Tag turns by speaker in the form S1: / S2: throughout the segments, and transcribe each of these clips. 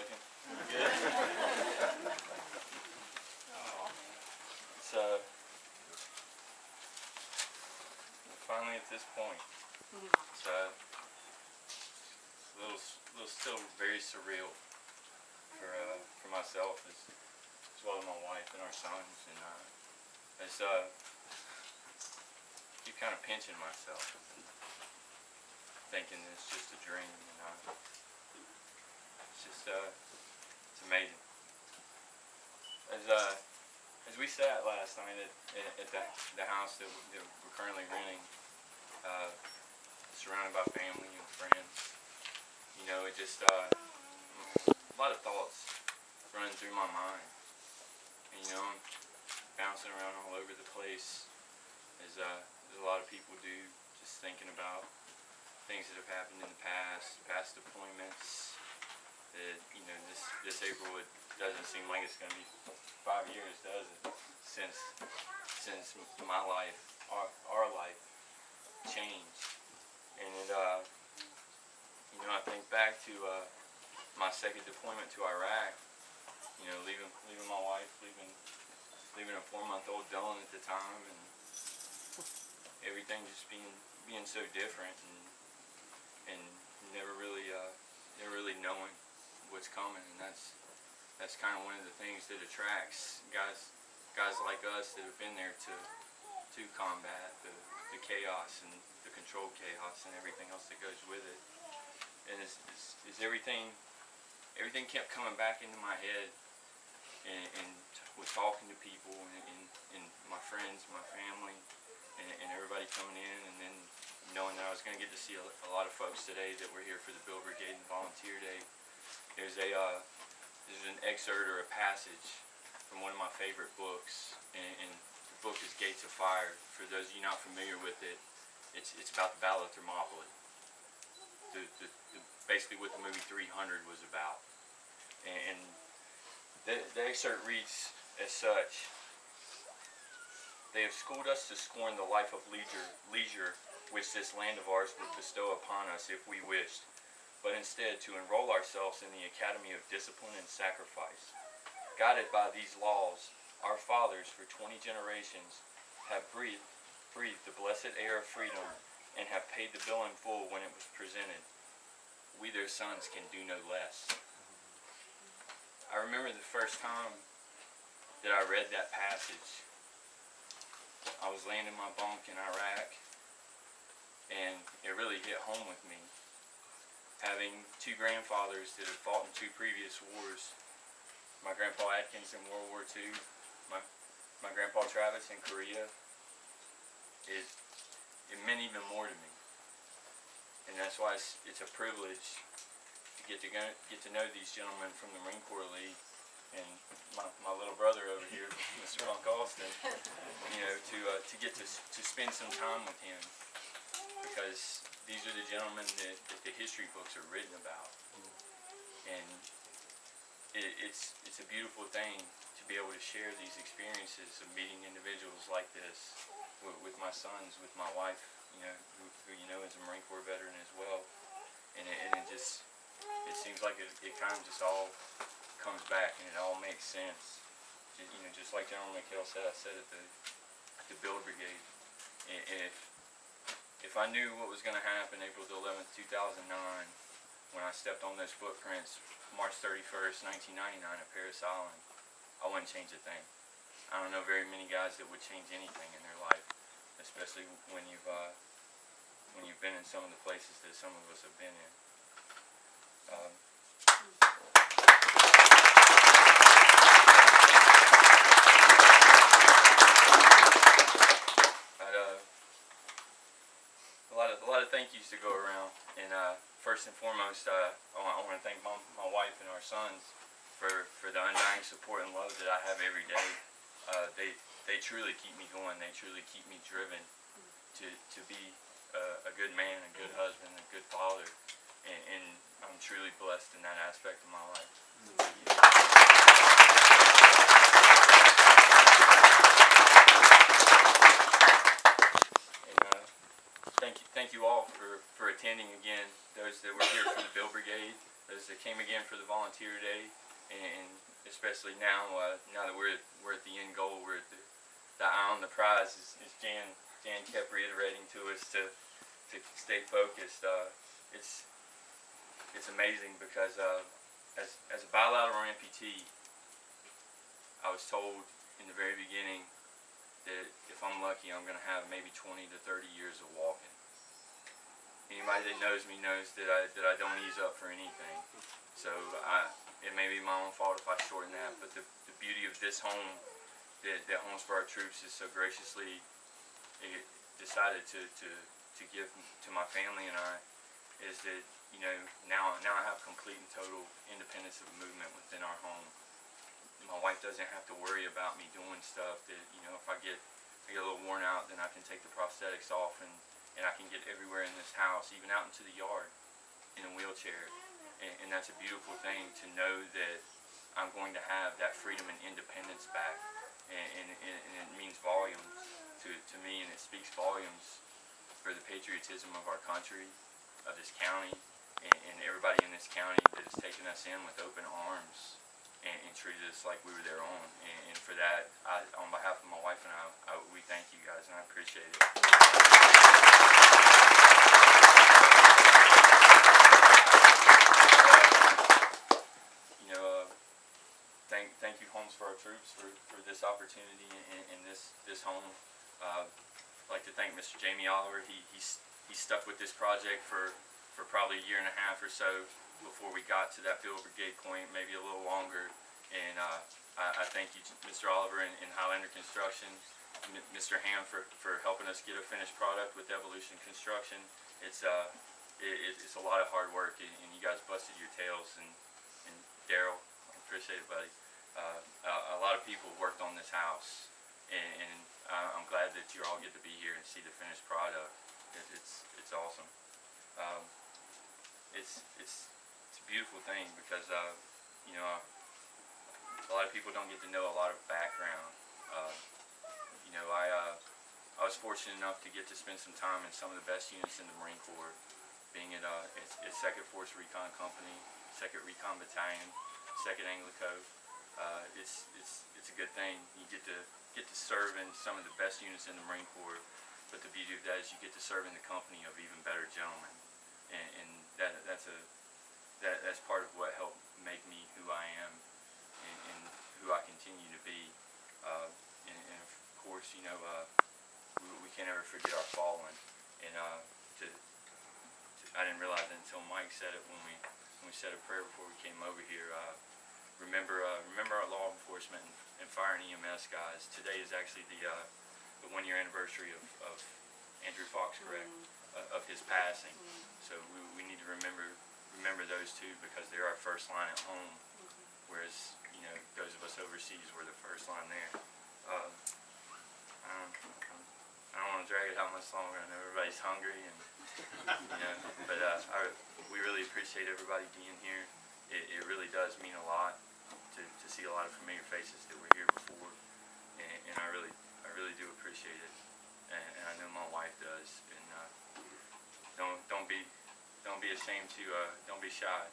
S1: second. We're good. So finally at this point. So it's a little still very surreal for myself as well as my wife and our sons, and it's keep kind of pinching myself, thinking it's just a dream, and it's just it's amazing. As we sat last night at the house that we're currently renting, surrounded by family and friends, you know, it just a lot of thoughts running through my mind, and you know, I'm bouncing around all over the place as a lot of people do, just thinking about things that have happened in the past deployments. That, you know, this April, it doesn't seem like it's going to be 5 years, does it? Since my life, our life changed, and it, you know, I think back to my second deployment to Iraq. You know, leaving my wife, leaving a 4-month-old Dylan at the time, and everything just being so different, and never really knowing what's coming. And that's kind of one of the things that attracts guys like us that have been there to combat the chaos and the controlled chaos and everything else that goes with it. And it's everything kept coming back into my head, and was talking to people and my friends, my family, and everybody coming in, and then knowing that I was going to get to see a lot of folks today that were here for the Bill Brigade and Volunteer Day. There's an excerpt or a passage from one of my favorite books, and the book is Gates of Fire. For those of you not familiar with it, it's about the Battle of Thermopylae. Basically what the movie 300 was about. And the excerpt reads as such: "They have schooled us to scorn the life of leisure which this land of ours would bestow upon us if we wished, but instead to enroll ourselves in the academy of discipline and sacrifice. Guided by these laws, our fathers for 20 generations have breathed the blessed air of freedom and have paid the bill in full when it was presented. We, their sons, can do no less." I remember the first time that I read that passage. I was laying in my bunk in Iraq, and it really hit home with me. Having two grandfathers that had fought in 2 previous wars, my grandpa Atkins in World War II, my grandpa Travis in Korea, it meant even more to me. And that's why it's a privilege to get to know these gentlemen from the Marine Corps League, and my little brother over here, Mr. Monk Austin, you know, to get to spend some time with him, because these are the gentlemen that the history books are written about. And it's a beautiful thing to be able to share these experiences of meeting individuals like this with my sons, with my wife, you know, who you know is a Marine Corps veteran as well. And it seems like it kind of just all comes back, and it all makes sense. You know, just like General McHale said, I said at the Bill Brigade, if I knew what was going to happen April the 11th, 2009, when I stepped on those footprints, March 31st, 1999 at Parris Island, I wouldn't change a thing. I don't know very many guys that would change anything in their life, especially when you've been in some of the places that some of us have been in. A lot of thank yous to go around, and first and foremost, I want to thank my wife and our sons for the undying support and love that I have every day. They truly keep me going. They truly keep me driven to be a good man, a good husband, a good father, and I'm truly blessed in that aspect of my life. Thank you all for attending again. Those that were here for the Bill Brigade, as they came again for the volunteer day, and especially now, now that we're at the end goal, we're at the eye on the prize, as Jan kept reiterating to us to stay focused. It's amazing because as a bilateral amputee, I was told in the very beginning that if I'm lucky, I'm going to have maybe 20 to 30 years of walking. Anybody that knows me knows that I don't ease up for anything. So it may be my own fault if I shorten that, but the beauty of this home that Homes for Our Troops is so graciously decided to give to my family and I is that, you know, now I have complete and total independence of movement within our home. My wife doesn't have to worry about me doing stuff that, you know, if I get a little worn out, then I can take the prosthetics off and I can get everywhere in this house, even out into the yard in a wheelchair. And that's a beautiful thing to know that I'm going to have that freedom and independence back. And it means volumes to me, and it speaks volumes for the patriotism of our country, of this county, and everybody in this county that has taken us in with open arms and treated us like we were their own. And for that, on behalf of my wife and I, we thank you guys, and I appreciate it. Thank you, Homes for Our Troops, for this opportunity in this home. I'd like to thank Mr. Jamie Oliver. He stuck with this project for probably a year and a half or so before we got to that Field Brigade point, maybe a little longer. And I thank you, Mr. Oliver and Highlander Construction, Mr. Ham for helping us get a finished product with Evolution Construction. It's a lot of hard work, and you guys busted your tails. And Daryl, I appreciate it, buddy. A lot of people worked on this house, and I'm glad that you all get to be here and see the finished product. It's awesome. It's a beautiful thing because you know, a lot of people don't get to know a lot of background. You know, I was fortunate enough to get to spend some time in some of the best units in the Marine Corps, being at 2nd Force Recon Company, 2nd Recon Battalion, 2nd Anglico. It's a good thing. You get to serve in some of the best units in the Marine Corps, but the beauty of that is you get to serve in the company of even better gentlemen, and that's part of what helped make me who I am and who I continue to be. And of course, you know, we can't ever forget our fallen. And I didn't realize it until Mike said it when we said a prayer before we came over here. Remember our law enforcement and fire and EMS guys. Today is actually the 1-year anniversary of Andrew Fox, correct, of his passing. So we need to remember those two because they're our first line at home, whereas, you know, those of us overseas were the first line there. I don't want to drag it out much longer. I know everybody's hungry, and you know, but we really appreciate everybody being here. It really does mean a lot to see a lot of familiar faces that were here before, and I really do appreciate it, and I know my wife does. And don't be ashamed to don't be shy.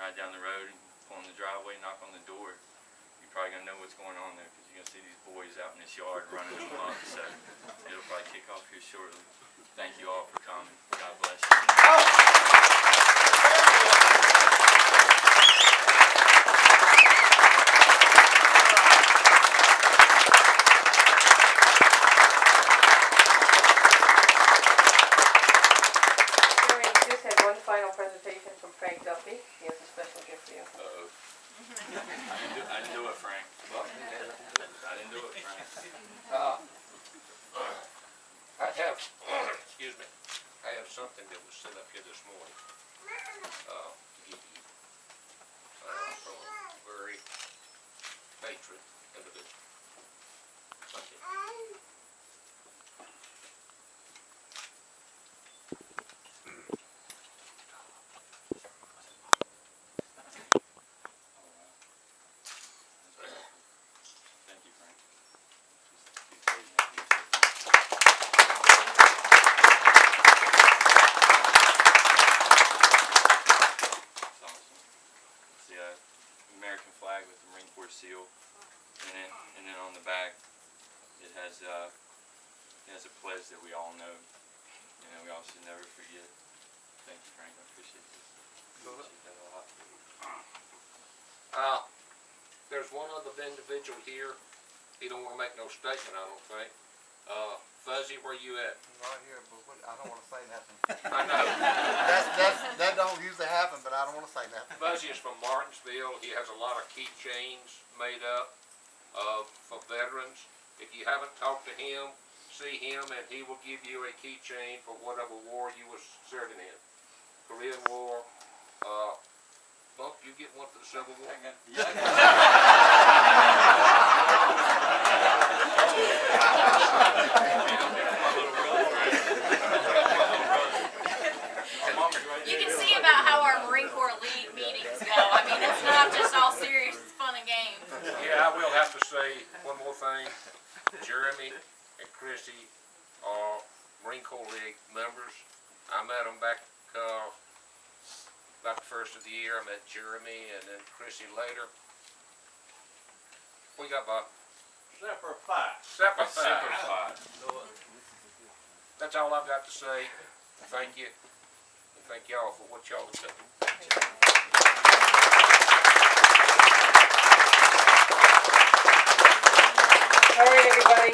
S1: Ride down the road and pull in the driveway, knock on the door. You're probably gonna know what's going on there because you're gonna see these boys out in this yard running them up. So it'll probably kick off here shortly. Thank you all for coming. God bless you.
S2: Final presentation from Frank Duffy. He has a special gift for you.
S1: Uh-oh. I didn't do it, Frank. I didn't do it, Frank.
S3: Excuse me, I have something that was sent up here this morning, to give you, from a very patron individual. Thank you.
S1: American flag with the Marine Corps seal in it, and then on the back it has a pledge that we all know. You know, we all should never forget. Thank you, Frank. I appreciate this. Appreciate that a lot.
S3: There's one other individual here. He don't wanna make no statement, I don't think. Fuzzy, where you at?
S4: Right here, but I don't wanna say nothing.
S3: I know.
S4: That don't usually happen, but I don't wanna say nothing.
S3: Fuzzy is from Martinsville. He has a lot of keychains made up for veterans. If you haven't talked to him, see him and he will give you a keychain for whatever war you was serving in. Korean War, Bump, you get one for the Civil War?
S5: You can see about how our Marine Corps Elite meetings go. I mean, it's not just all serious, it's fun and games.
S3: Yeah, I will have to say one more thing. Jeremy and Chrissy are Marine Corps League members. I met them back about the first of the year. I met Jeremy and then Chrissy later. We got about
S6: Semper Fi.
S3: Semper
S1: Semper
S3: Fi.
S1: Fi.
S3: That's all I've got to say. Thank you. And thank y'all for what y'all have done.
S2: All right, everybody.